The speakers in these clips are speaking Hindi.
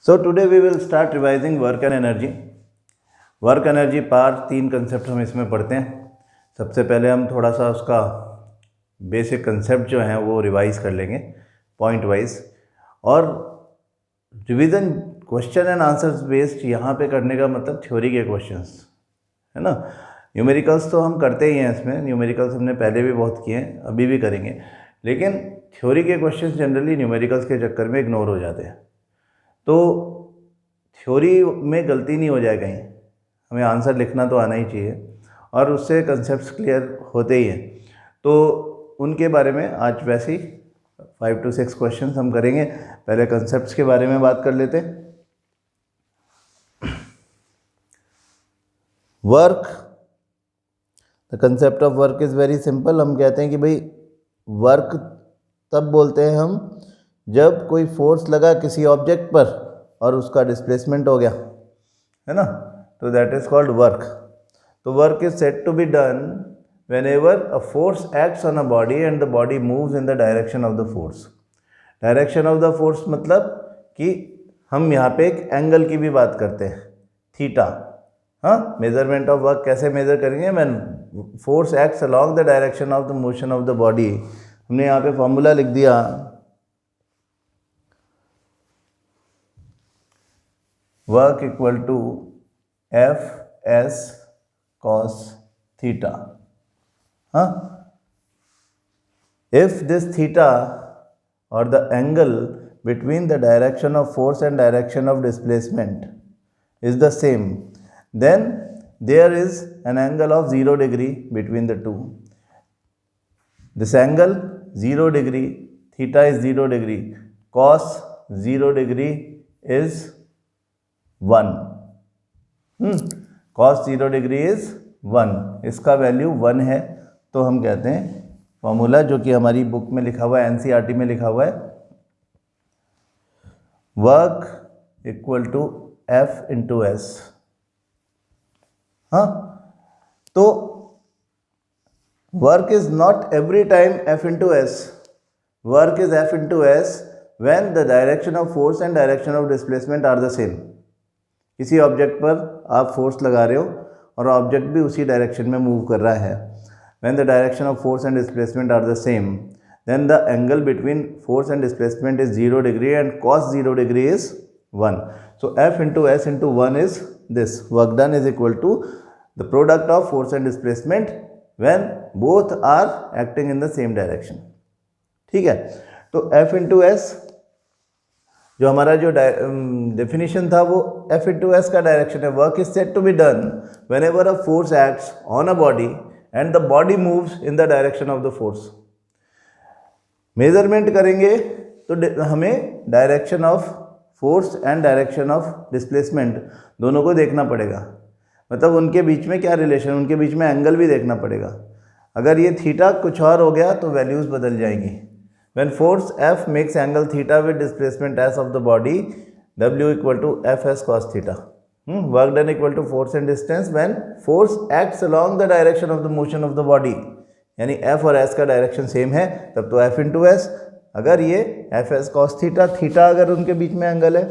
So today we will start revising work and energy. Work energy पार 3 कंसेप्ट हम इसमें पढ़ते हैं. सबसे पहले हम थोड़ा सा उसका बेसिक कंसेप्ट जो है वो रिवाइज कर लेंगे पॉइंट वाइज. और revision question and answers based यहाँ पे करने का मतलब थ्योरी के क्वेश्चंस है ना. न्यूमेरिकल्स तो हम करते ही हैं, इसमें न्यूमेरिकल्स हमने पहले भी बहुत किए हैं, अभी भी करेंगे, लेकिन थ्योरी के क्वेश्चंस जनरली न्यूमेरिकल्स के चक्कर में इग्नोर हो जाते हैं. तो थ्योरी में गलती नहीं हो जाए कहीं, हमें आंसर लिखना तो आना ही चाहिए और उससे कंसेप्ट्स क्लियर होते ही हैं. तो उनके बारे में आज वैसे ही 5 to 6 क्वेश्चंस हम करेंगे. पहले कंसेप्ट्स के बारे में बात कर लेते हैं. Work, the concept of work is very simple. हम कहते हैं कि भाई वर्क तब बोलते हैं हम जब कोई फोर्स लगा किसी ऑब्जेक्ट पर और उसका डिस्प्लेसमेंट हो गया, है ना, तो दैट इज कॉल्ड वर्क. तो work is said to be done whenever a force acts on a body and the body moves in the direction of the force. Direction of the force मतलब कि हम यहाँ पे एक एंगल की भी बात करते हैं, थीटा. हाँ, मेजरमेंट ऑफ वर्क कैसे मेजर करेंगे? When force acts along the direction of the motion of the body. हमने यहाँ पे फॉर्मूला लिख दिया, work equal to F S cos theta. हाँ, इफ दिस थीटा और the angle between the direction of force and direction of displacement is the same, then there is an angle of 0 degree between the two. This angle 0 degree, theta is 0 degree, cos 0 degree is 1. Cos 0 degree is 1. इसका वैल्यू 1 है. तो हम कहते हैं फॉर्मूला जो कि हमारी बुक में लिखा हुआ है, एनसीईआरटी में लिखा हुआ है, work equal to F into S. हाँ, तो work is not every time F into S. Work is F into S when the direction of force and direction of displacement are the same. किसी ऑब्जेक्ट पर आप फोर्स लगा रहे हो और ऑब्जेक्ट भी उसी डायरेक्शन में मूव कर रहा है. When the direction of force and displacement are the same, then the angle between force and displacement is 0 degree and cos 0 degree is 1. So F into S into 1 is this. Work done is equal to the product of force and displacement when both are acting in the same direction. ठीक है, तो F into S जो हमारा जो डेफिनेशन था वो F into S का डायरेक्शन है. Work is said to be done whenever a force acts on a body and the body moves in the direction of the force. Measurement करेंगे तो हमें direction of force and direction of displacement दोनों को देखना पड़ेगा. मतलब उनके बीच में क्या रिलेशन, उनके बीच में एंगल भी देखना पड़ेगा. अगर ये थीटा कुछ और हो गया तो वैल्यूज़ बदल जाएंगी. When force F makes angle theta with displacement S of the body, W equal to Fs cos theta. Work done equal to force and distance when force acts along the direction of the motion of the body. यानी F और S का डायरेक्शन सेम है तब तो F into S. अगर ये Fs cos theta, थीटा अगर उनके बीच में एंगल है.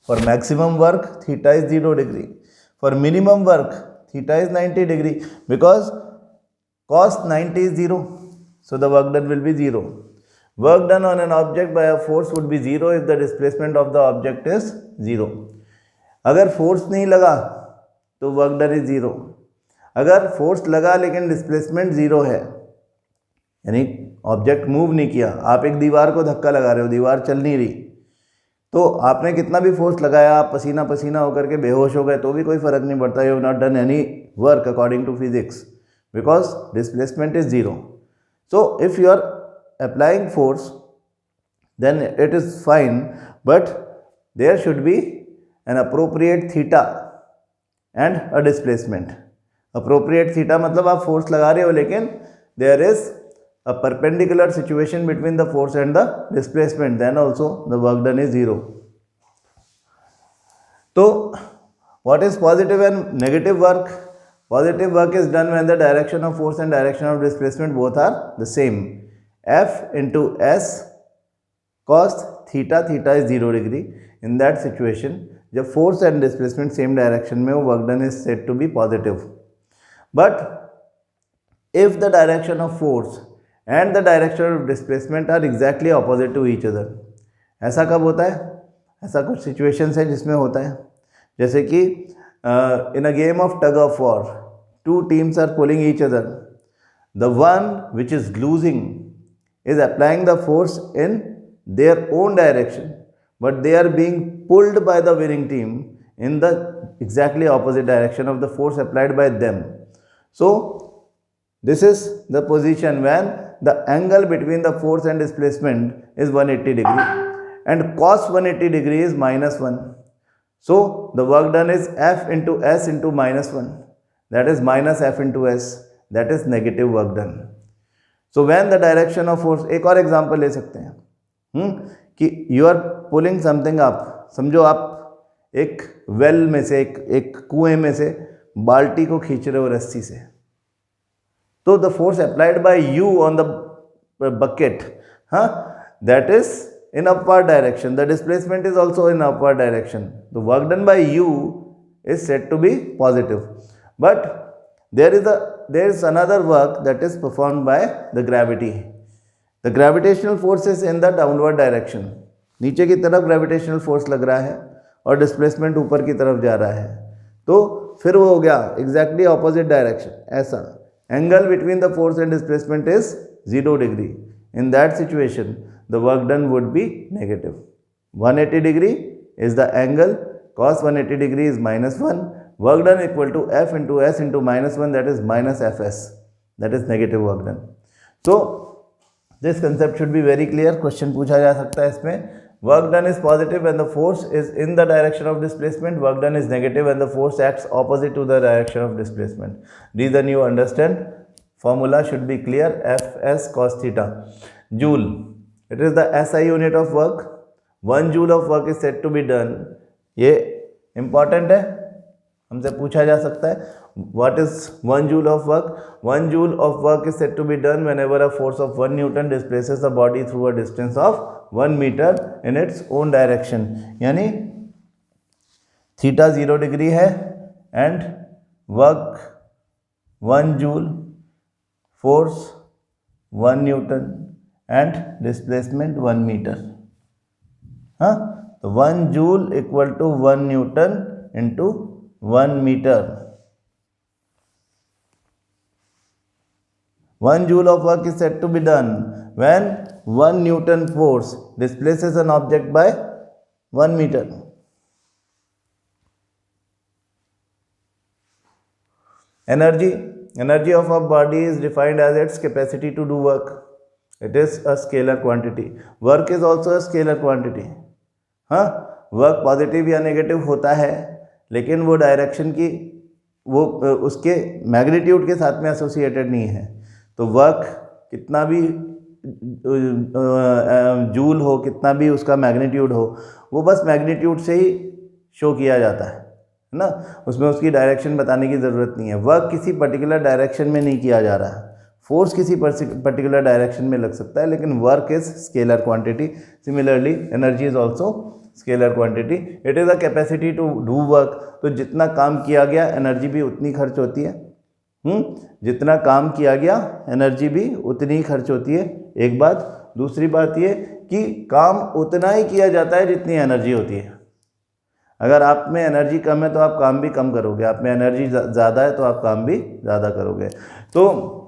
For maximum work theta is 0 degree. For minimum work theta is 90 degree because cos 90 is 0. So the work done will be 0. Work done on an object by a force would be 0 if the displacement of the object is 0. अगर फोर्स नहीं लगा तो वर्क डन इज 0. अगर फोर्स लगा लेकिन डिस्प्लेसमेंट 0 है, यानी ऑब्जेक्ट मूव नहीं किया, आप एक दीवार को धक्का लगा रहे हो, दीवार चल नहीं रही, तो आपने कितना भी फोर्स लगाया, आप पसीना पसीना होकर के बेहोश हो गए तो भी कोई फर्क नहीं पड़ता. You have not done any work according to physics because displacement is 0. So if you are applying force then it is fine, but there should be an appropriate theta and a displacement. Appropriate theta मतलब आप फोर्स लगा रहे हो लेकिन there is a perpendicular situation between the force and the displacement, then also the work done is 0. तो what is positive and negative work? Positive work is done when the direction of force and direction of displacement both are the same. F into S cos theta theta is 0 degree, in that situation जब force and displacement same direction में हो, work done is said to be positive. But if the direction of force and the direction of displacement are exactly opposite to each other, ऐसा कब होता है? ऐसा कुछ सिचुएशंस है जिसमें होता है, जैसे कि in a game of tug of war, two teams are pulling each other. The one which is losing is applying the force in their own direction, but they are being pulled by the winning team in the exactly opposite direction of the force applied by them. So this is the position when the angle between the force and displacement is 180 degree and cos 180 degree is -1. So the work done is F into S into -1, that is minus F into S, that is negative work done. So when the direction of force, एक और एग्जाम्पल ले सकते हैं कि you are pulling something up. समझो आप एक वेल में से, एक कुएं में से बाल्टी को खींच रहे हो रस्सी से, तो the force applied by you on the bucket, that is in upward direction. The displacement is also in upward direction. The work done by you is said to be positive. But there is another work that is performed by the gravity. The gravitational force is in the downward direction. नीचे की तरफ gravitational force लग रहा है और displacement ऊपर की तरफ जा रहा है, तो फिर वो हो गया exactly opposite direction. ऐसा angle between the force and displacement is 0 degree. In that situation the work done would be negative. 180 degree is the angle, cos 180 degree is -1, work done equal to F into S into -1, that is minus Fs, that is negative work done. So this concept should be very clear. Question पूछा जा सकता है इसमें. Work done is positive when the force is in the direction of displacement, work done is negative when the force acts opposite to the direction of displacement. Reason you understand. Formula should be clear. Fs cos theta. Joule, it is the SI unit of work. 1 joule of work is said to be done. ये important है, हमसे पूछा जा सकता है. What is 1 joule of work? 1 joule of work is said to be done whenever a force of 1 Newton displaces the body through a distance of 1 meter in its own direction. यानी थीटा 0 डिग्री है and work 1 joule, force 1 Newton and displacement 1 meter. तो 1 joule equal to 1 Newton into 1 meter. 1 joule of work is said to be done when 1 Newton force displaces an object by 1 meter. Energy of a body is defined as its capacity to do work. It is a scalar quantity. Work is also a scalar quantity. Work positive या नेगेटिव होता है, लेकिन वो डायरेक्शन की वो उसके मैग्नीट्यूड के साथ में एसोसिएटेड नहीं है. तो वर्क कितना भी जूल हो, कितना भी उसका मैग्नीट्यूड हो, वो बस मैग्नीट्यूड से ही शो किया जाता है ना. उसमें उसकी डायरेक्शन बताने की ज़रूरत नहीं है. वर्क किसी पर्टिकुलर डायरेक्शन में नहीं किया जा रहा है. फोर्स किसी पर्टिकुलर डायरेक्शन में लग सकता है, लेकिन work is scalar quantity. Similarly energy is also scalar quantity. It is a capacity to do work. तो जितना काम किया गया एनर्जी भी उतनी खर्च होती है. जितना काम किया गया एनर्जी भी उतनी ही खर्च होती है. एक बात. दूसरी बात ये कि काम उतना ही किया जाता है जितनी एनर्जी होती है. अगर आप में एनर्जी कम है तो आप काम भी कम करोगे, आप में एनर्जी ज़्यादा है तो आप काम भी ज़्यादा करोगे. तो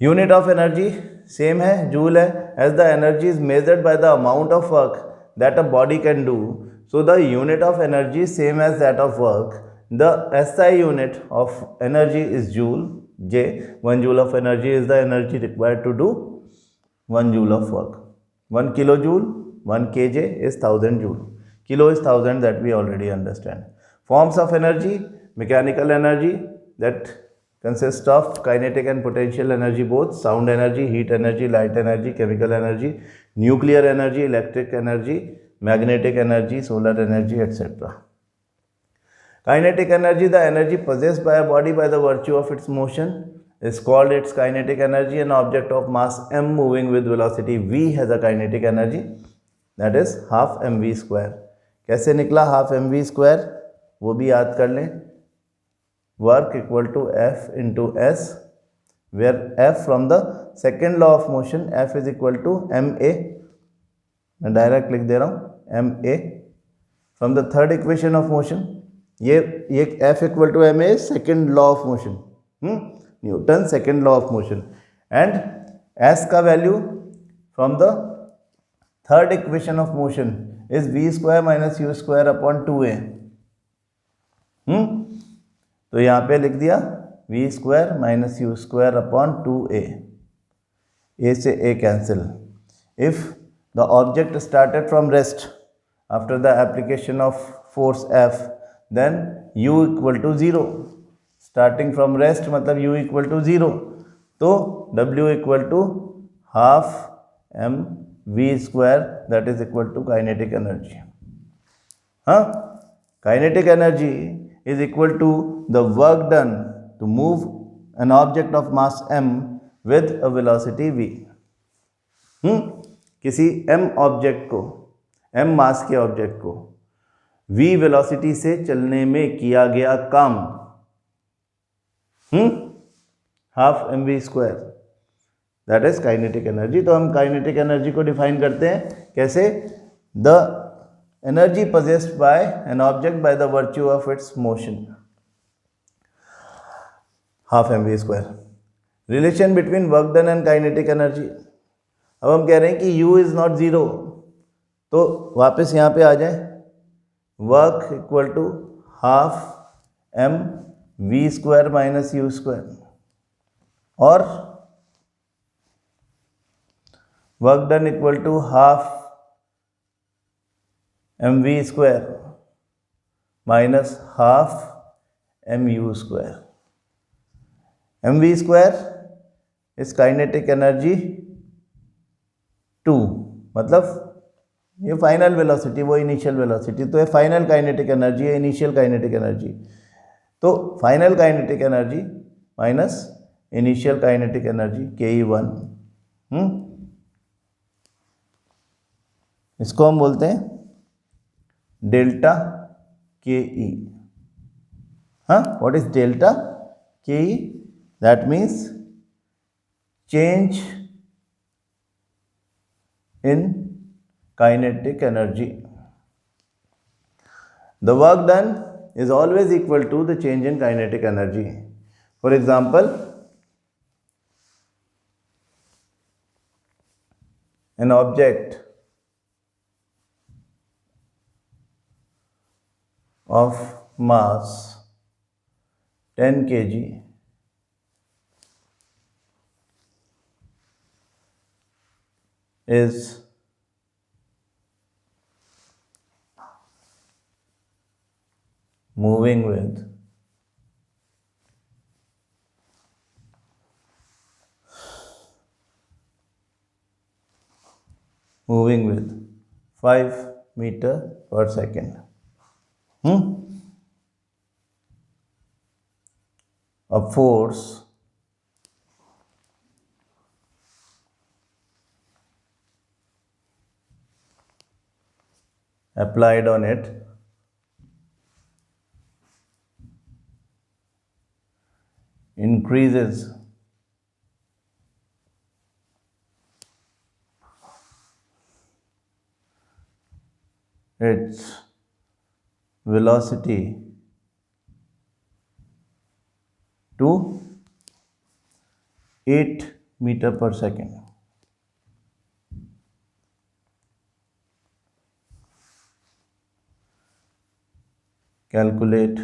यूनिट ऑफ एनर्जी सेम है, जूल है. As the energy is measured by the amount of work that a body can do, so the unit of energy same as that of work. The SI unit of energy is joule. J, 1 joule of energy is the energy required to do 1 joule of work. 1 kilojoule, 1 kJ is 1000 joule. Kilo is 1000, that we already understand. Forms of energy: mechanical energy, that consists of kinetic and potential energy both, sound energy, heat energy, light energy, chemical energy, nuclear energy, electric energy, magnetic energy, solar energy, etc. Kinetic energy, the energy possessed by a body by the virtue of its motion. is called its kinetic energy. An object of mass m moving with velocity v has a kinetic energy that is half mv square. कैसे निकला हाफ mv स्क्वायर, वो भी याद कर लें. Work equal to F into S, where F from the second law of motion F is equal to M A. मैं डायरेक्ट लिख दे रहा हूँ M A from the third equation of motion. ये F equal to M A second law of motion, Newton second law of motion. And S का value from the third equation of motion is V square minus U square upon 2a. तो यहाँ पे लिख दिया V square minus U square upon 2a. A से A cancel. If the object started from rest after the application of force F, then u equal to 0. Starting from rest मतलब u इक्वल टू 0. तो w equal to half m v square that is equal to kinetic energy. हाँ, kinetic energy is equal to the work done to move an object of mass m with a velocity v. किसी m ऑब्जेक्ट को, m मास के ऑब्जेक्ट को v वेलोसिटी से चलने में किया गया काम half M V square that is kinetic energy. तो हम काइनेटिक एनर्जी को डिफाइन करते हैं कैसे? The energy possessed by an object by the virtue of its motion, half M V square. Relation between work done and kinetic energy. अब हम कह रहे हैं कि u इज नॉट ज़ीरो, तो वापस यहाँ पे आ जाए. Work equal to half M V square minus U square, और work done equal to half M V square minus half M U square. M V square is kinetic energy 2, मतलब ये फाइनल वेलोसिटी, वो इनिशियल वेलोसिटी. तो ये फाइनल काइनेटिक एनर्जी है, इनिशियल काइनेटिक एनर्जी. तो final kinetic energy minus initial kinetic energy ke1. इसको हम बोलते हैं डेल्टा ke. हाँ, what is delta ke? That means change in kinetic energy. The work done is always equal to the change in kinetic energy. For example, an object of mass 10 kg is moving with moving with 5 meter per second. A force applied on it increases its velocity to 8 meter per second. Calculate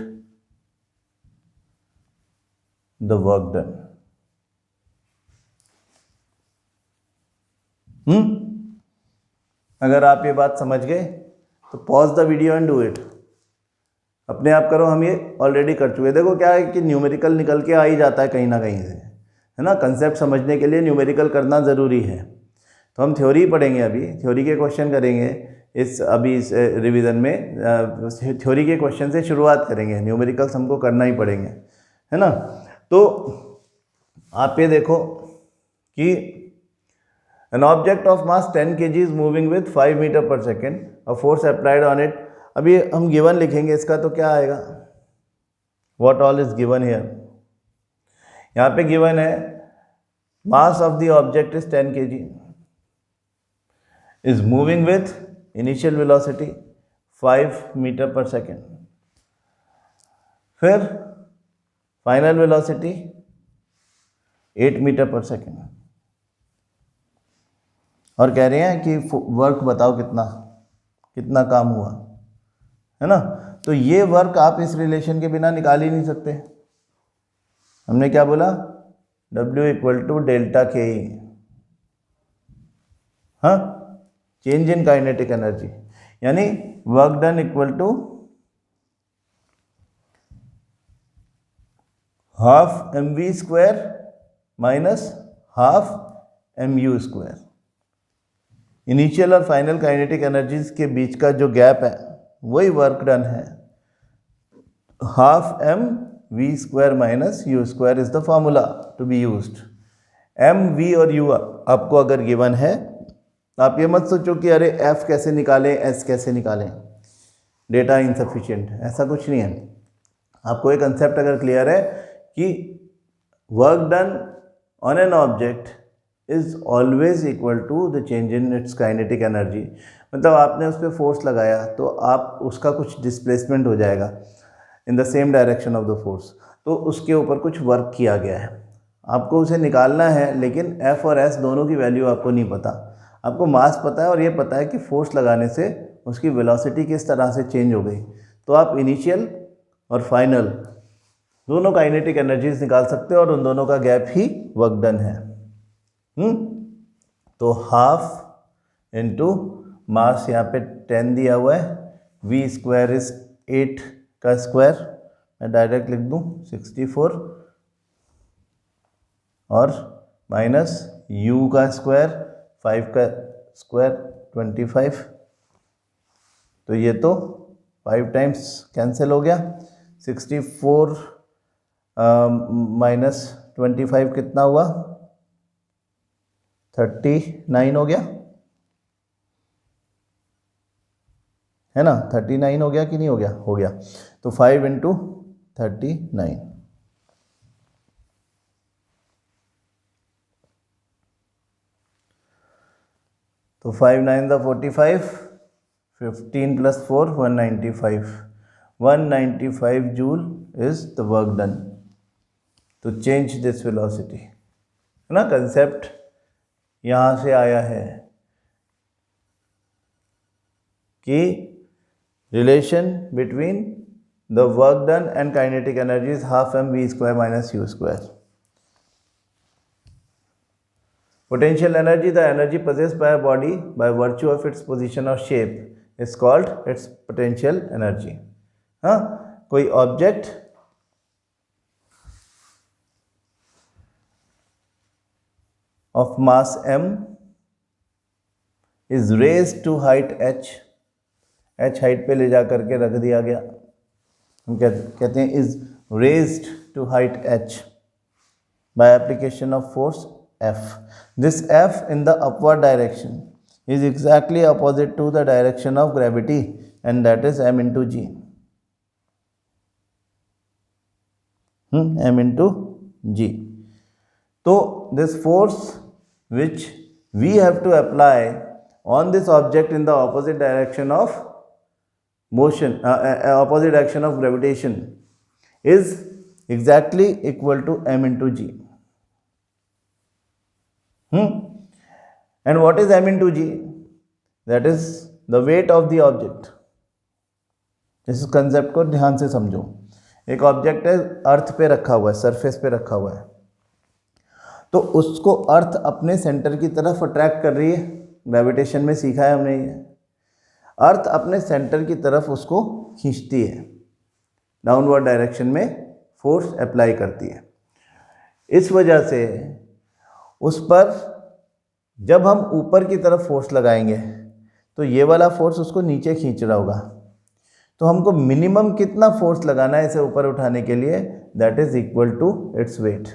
the work done. अगर आप ये बात समझ गए तो pause the video and do it. अपने आप करो, हम ये ऑलरेडी कर चुके. देखो क्या है कि न्यूमेरिकल निकल के आ ही जाता है कहीं ना कहीं से, है ना. कंसेप्ट समझने के लिए न्यूमेरिकल करना ज़रूरी है. तो हम थ्योरी पढ़ेंगे, अभी थ्योरी के क्वेश्चन करेंगे. इस रिवीजन में थ्योरी के क्वेश्चन से शुरुआत करेंगे. न्यूमेरिकल्स हमको करना ही पड़ेंगे, है ना. तो आप ये देखो कि an object of mass 10 kg is moving with 5 meter per second, a force applied on it. अभी हम गिवन लिखेंगे इसका तो क्या आएगा, what all is given here. यहाँ पे गिवन है mass of the object is 10 kg, is moving with initial velocity 5 meter per second, फिर फाइनल वेलोसिटी 8 मीटर पर सेकेंड, और कह रहे हैं कि वर्क बताओ कितना कितना काम हुआ, है ना. तो ये वर्क आप इस रिलेशन के बिना निकाल ही नहीं सकते. हमने क्या बोला, W equal to delta K E, हाँ, चेंज इन काइनेटिक एनर्जी, यानी work done equal to half mv square minus half mu square. Initial और फाइनल काइनेटिक एनर्जीज के बीच का जो गैप है वही वर्क डन है. Half mv square minus u square is the formula to be used. m, v और u आपको अगर गिवन है, आप ये मत सोचो कि अरे f कैसे निकालें, s कैसे निकालें, डेटा इनसफिशिएंट, ऐसा कुछ नहीं है. आपको एक कंसेप्ट अगर क्लियर है कि work done on an object is always equal to the change in its kinetic energy, मतलब आपने उस पर फोर्स लगाया तो आप उसका कुछ डिस्प्लेसमेंट हो जाएगा in the same direction of the force, तो उसके ऊपर कुछ वर्क किया गया है, आपको उसे निकालना है. लेकिन f और s दोनों की वैल्यू आपको नहीं पता, आपको मास पता है और ये पता है कि फोर्स लगाने से उसकी वेलोसिटी किस तरह से चेंज हो गई. तो आप इनिशियल और फाइनल दोनों काइनेटिक एनर्जीज निकाल सकते हो और उन दोनों का गैप ही वर्क डन है. तो हाफ इनटू मास यहाँ पे 10 दिया हुआ है, v स्क्वायर इज 8 का स्क्वायर, मैं डायरेक्ट लिख दूँ 64, और माइनस u का स्क्वायर 5 का स्क्वायर 25. तो ये तो 5 टाइम्स कैंसिल हो गया. 64 माइनस 25 कितना हुआ, 39 हो गया, है ना. 39 हो गया कि नहीं हो गया, हो गया. तो 5 इंटू 39, तो 5 9 the 45, 15 plus 4 195, 195 joule is the work done to change this velocity, है ना. कंसेप्ट यहाँ से आया है कि relation between the work done and kinetic energy is half mv square minus u square. Potential energy, the energy possessed by a body by virtue of its position or shape, is called its potential energy. हाँ, कोई object of mass m is raised to height h, h height पे ले जा करके रख दिया गया, हम कहते हैं is raised to height h by application of force F. This F in the upward direction is exactly opposite to the direction of gravity, and that is m into g. M into g. So this force which we have to apply on this object in the opposite direction of motion, opposite direction of gravitation, is exactly equal to m into g. And what is m into g? That is the weight of the object. इस कंसेप्ट को ध्यान से समझो. एक ऑब्जेक्ट है, अर्थ पे रखा हुआ है, सरफेस पे रखा हुआ है, तो उसको अर्थ अपने सेंटर की तरफ अट्रैक्ट कर रही है. ग्रेविटेशन में सीखा है हमने ये. अर्थ अपने सेंटर की तरफ उसको खींचती है, डाउनवर्ड डायरेक्शन में फोर्स अप्लाई करती है. इस वजह से उस पर जब हम ऊपर की तरफ फोर्स लगाएंगे तो ये वाला फोर्स उसको नीचे खींच रहा होगा. तो हमको मिनिमम कितना फोर्स लगाना है इसे ऊपर उठाने के लिए, that is equal to its weight.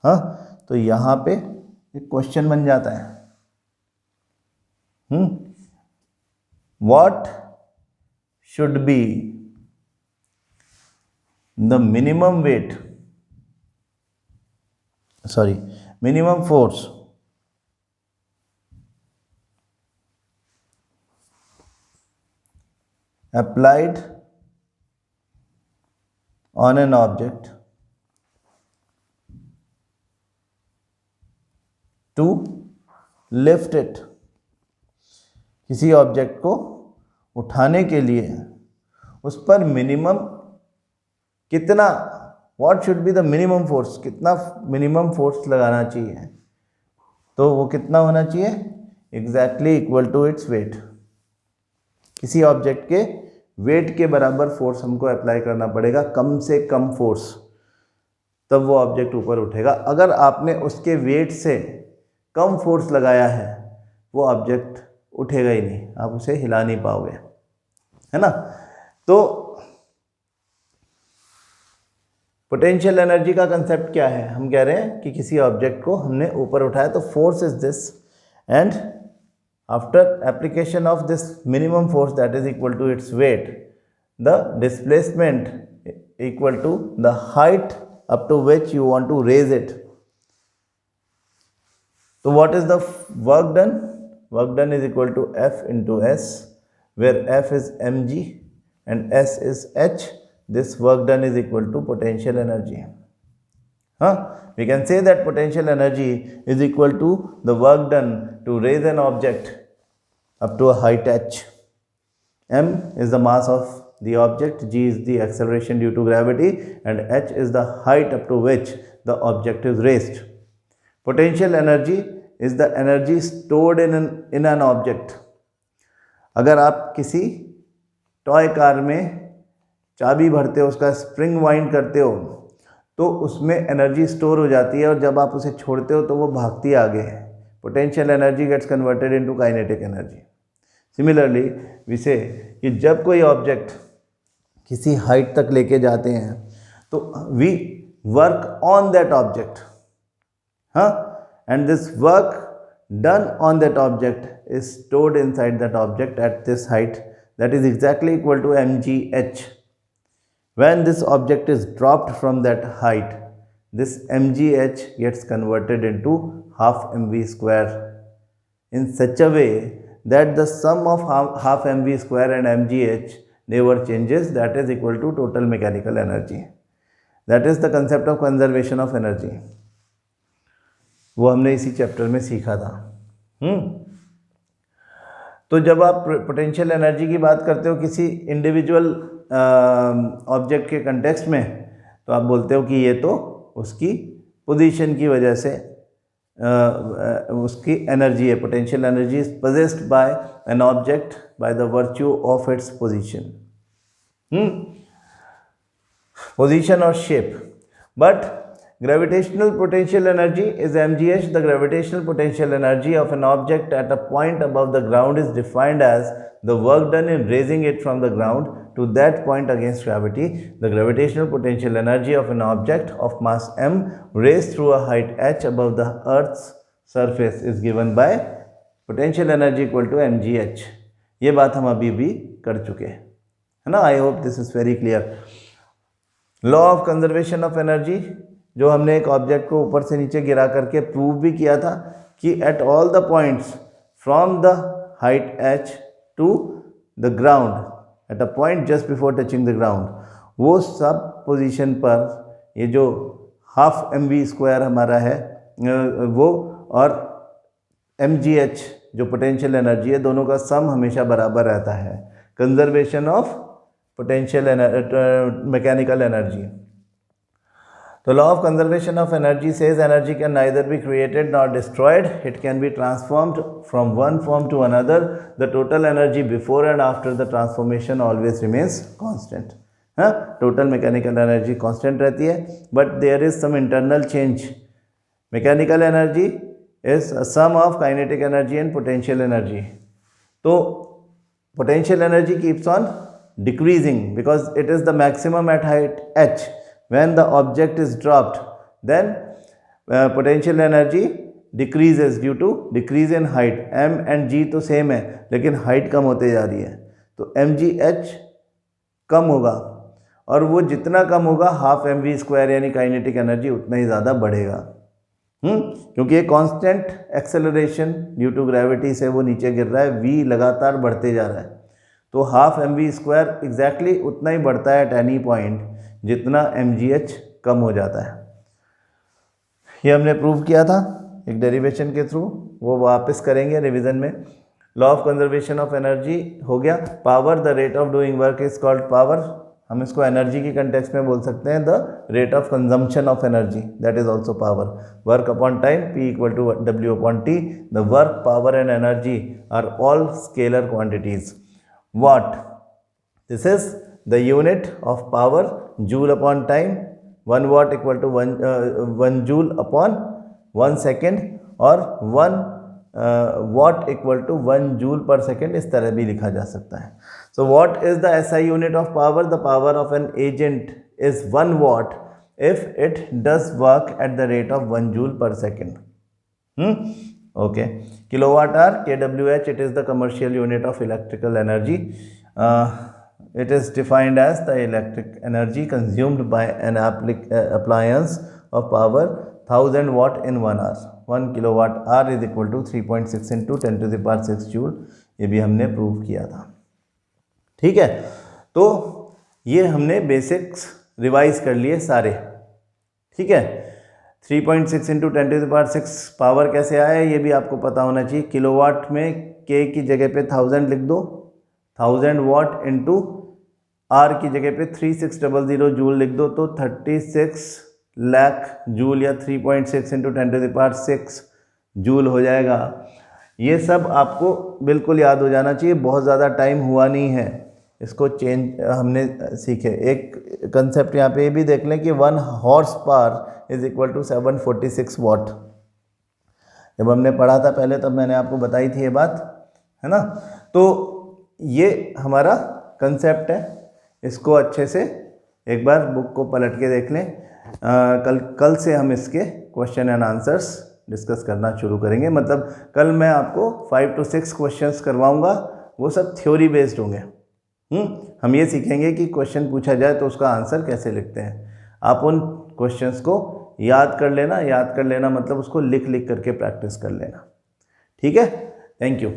हाँ, तो यहाँ पे एक क्वेश्चन बन जाता है, what should be the minimum weight, sorry minimum force applied on an object to lift it, किसी ऑब्जेक्ट को उठाने के लिए उस पर मिनिमम कितना, what should be the minimum force, कितना मिनिमम फोर्स लगाना चाहिए, तो वो कितना होना चाहिए, exactly equal to its weight, किसी ऑब्जेक्ट के वेट के बराबर फोर्स हमको अप्लाई करना पड़ेगा, कम से कम फोर्स, तब वो ऑब्जेक्ट ऊपर उठेगा। अगर आपने उसके वेट से कम फोर्स लगाया है वो ऑब्जेक्ट उठेगा ही नहीं, आप उसे हिला नहीं पाओगे, है ना। तो पोटेंशियल एनर्जी का कंसेप्ट क्या है, हम कह रहे हैं कि किसी ऑब्जेक्ट को हमने ऊपर उठाया तो force is this, and after application of this minimum force that is equal to its weight, the displacement equal to the height up to which you want to raise it. So what is the work done? Work done is equal to F into S, where F is mg and S is h. This work done is equal to potential energy. We can say that potential energy is equal to the work done to raise an object up to a height h. M is the mass of the object, g is the acceleration due to gravity, and h is the height up to which the object is raised. Potential energy is the energy stored in an object. अगर आप किसी टॉय कार में चाबी भरते हो, उसका स्प्रिंग वाइंड करते हो, तो उसमें एनर्जी स्टोर हो जाती है और जब आप उसे छोड़ते हो तो वो भागती है आगे। Potential energy gets converted into kinetic energy. Similarly we say कि जब कोई ऑब्जेक्ट किसी हाइट तक लेके जाते हैं तो we work on that object, and this work done on that object is stored inside that object at this height, that is exactly equal to mgh. When this object is dropped from that height, this mgh gets converted into half mv square in such a way that the sum of half mv square and mgh never changes, that is equal to total mechanical energy. That is the concept of conservation of energy. वो हमने इसी चैप्टर में सीखा था। तो जब आप पोटेंशियल एनर्जी की बात करते हो किसी इंडिविजुअल ऑब्जेक्ट के कंटेक्स्ट में, तो आप बोलते हो कि ये तो उसकी पोजीशन की वजह से उसकी एनर्जी है। Potential energy is possessed by an object by the virtue of its position, position और shape. But gravitational potential energy is mgh. The gravitational potential energy of an object at a point above the ground is defined as the work done in raising it from the ground to that point against gravity. The gravitational potential energy of an object of mass m raised through a height h above the earth's surface is given by potential energy equal to mgh. ये बात हम अभी भी कर चुके हैं, है ना। I hope this is very clear. Law of conservation of energy, जो हमने एक ऑब्जेक्ट को ऊपर से नीचे गिरा करके प्रूव भी किया था कि at all the points from the height h to the ground at a point just before touching the ground, वो सब पोजीशन पर ये जो हाफ mv स्क्वायर हमारा है वो और mgh जो पोटेंशियल एनर्जी है, दोनों का सम हमेशा बराबर रहता है। Conservation of potential mechanical energy. The law of conservation of energy says energy can neither be created nor destroyed. It can be transformed from one form to another. The total energy before and after the transformation always remains constant. Total mechanical energy constant रहती है, but there is some internal change. Mechanical energy is a sum of kinetic energy and potential energy. तो potential energy keeps on decreasing because it is the maximum at height h. When the object is dropped, then potential energy decreases due to decrease in height. M and G तो सेम है लेकिन हाइट कम होते जा रही है, तो mgh कम होगा, और वो जितना कम होगा हाफ mv² यानी काइनेटिक एनर्जी उतना ही ज़्यादा बढ़ेगा। क्योंकि ये constant acceleration due to gravity से वो नीचे गिर रहा है, v लगातार बढ़ते जा रहा है, तो हाफ mv² एग्जैक्टली उतना ही बढ़ता है एट एनी पॉइंट जितना mgh कम हो जाता है। ये हमने प्रूव किया था एक डेरिवेशन के थ्रू, वो वापस करेंगे रिवीजन में। Law of conservation of energy हो गया। Power, the rate of doing work is called power. हम इसको एनर्जी की कंटेक्स्ट में बोल सकते हैं the rate of consumption of energy, that is also power. Work upon time, P equal to W upon T। The work, power and energy are all scalar quantities. Watt, this is the unit of power, joule upon time, 1 watt equal to 1 joule upon 1 second, और 1 watt equal to 1 joule per second, इस तरह भी लिखा जा सकता है। So what is the SI unit of power? The power of an agent is 1 watt if it does work at the rate of 1 joule per second. Okay. Kilowatt hour, kWh, it is the commercial unit of electrical energy. It is defined as the electric energy consumed by an appliance of power 1000 watt in 1 hour. 1 kilowatt hour is equal to 3.6 into 10 to the power 6 joule. ये भी हमने प्रूव किया था। ठीक है, तो ये हमने बेसिक्स रिवाइज कर लिए सारे। ठीक है, 3.6 into 10 to the power 6 power कैसे आया ये भी आपको पता होना चाहिए। किलोवाट में K की जगह पे 1000 लिख दो, 1000 वाट इंटू R की जगह पे 3600 जूल लिख दो, तो 36 लाख जूल या 3.6 into 10 to the power 6 joule हो जाएगा। ये सब आपको बिल्कुल याद हो जाना चाहिए, बहुत ज़्यादा टाइम हुआ नहीं है, इसको चेंज हमने सीखे। एक कंसेप्ट यहाँ पे ये भी देख लें कि 1 horse power is equal to 746 watt. जब हमने पढ़ा था पहले तब मैंने आपको बताई थी ये बात, है ना। तो ये हमारा कंसेप्ट है, इसको अच्छे से एक बार बुक को पलट के देख लें। कल से हम इसके क्वेश्चन एंड आंसर्स डिस्कस करना शुरू करेंगे। मतलब कल मैं आपको 5 to 6 क्वेश्चंस करवाऊंगा, वो सब थ्योरी बेस्ड होंगे। हम ये सीखेंगे कि क्वेश्चन पूछा जाए तो उसका आंसर कैसे लिखते हैं। आप उन क्वेश्चंस को याद कर लेना, याद कर लेना मतलब उसको लिख लिख करके प्रैक्टिस कर लेना। ठीक है, थैंक यू।